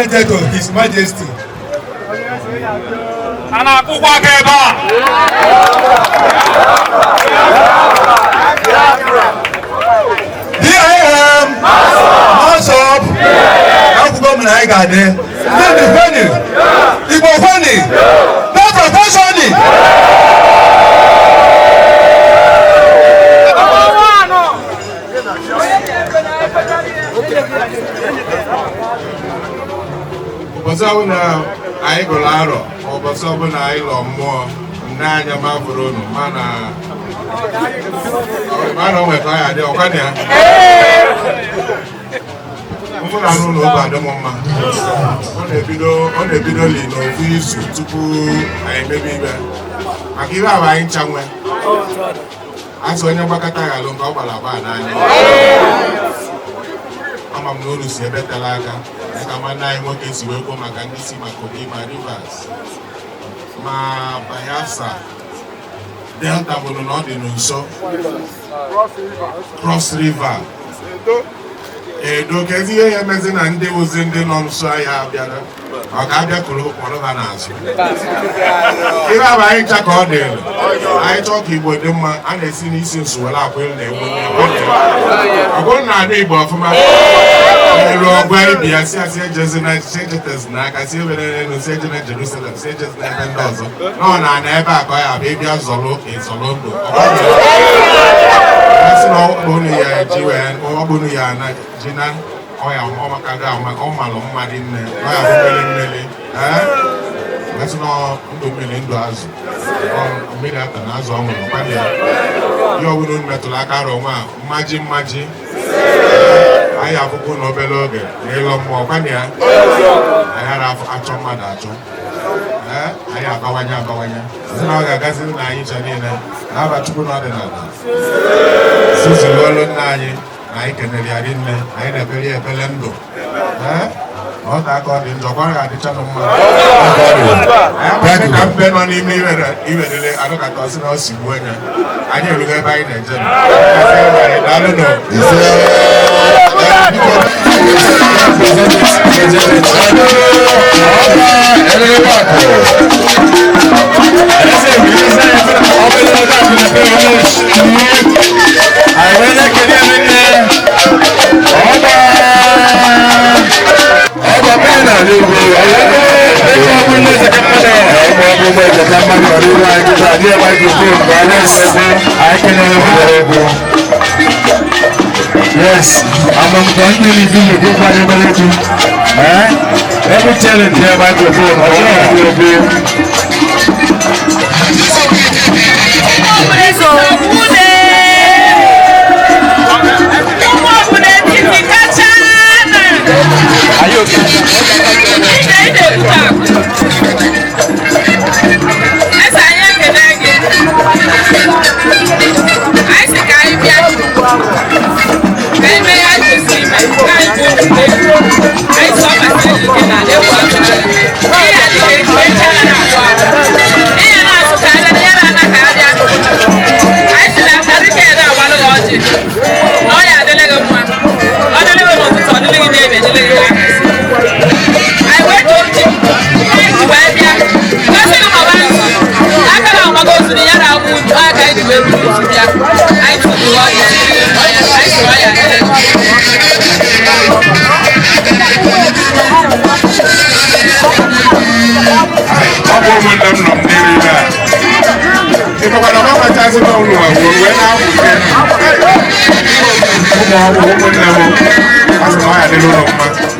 presented to His Majesty. Here I am, hands up. I go laro, or but someone I love more. Nanya Mavrono, Mana. I don't know if I had I don't know about the moment. On the video, we used to I maybe I give out in Changway. I saw your Bakata alone, I'm going to see a better lager. I'm a nine workers who will come and see my Kokima rivers. Ma Bayasa, Delta will not in so Cross River. Don't get here, Amazon, and they was in the non so I have the other. I got the clue for an answer. If I ain't a cordial, I talk about them and I see since well up when they will. I won't not able for my baby. I see just an exchange snack. I see when I say to Jerusalem, say just never does. No, I never buy a baby as a look in Solondo. That's not only a Jew and Obunia, Gina. Oh, yeah, Mama Kaga, my Madin, that's not $2 million. On made up an Azon, you wouldn't metal like Aroma, Magic. I have a good Nobel, Elon Mopania. I have a Chomadacho. I have Bawanya. Now I got in Nigeria. I have a two another. Susie Lolo I can read in I never really a Belendo. What I got in the bar at the channel. I have been on even I don't got to know Sibuena. I never get by the general. I don't know. I really get in there. Yes, I'm going to review the good variability. Every challenge here microphone. Are you I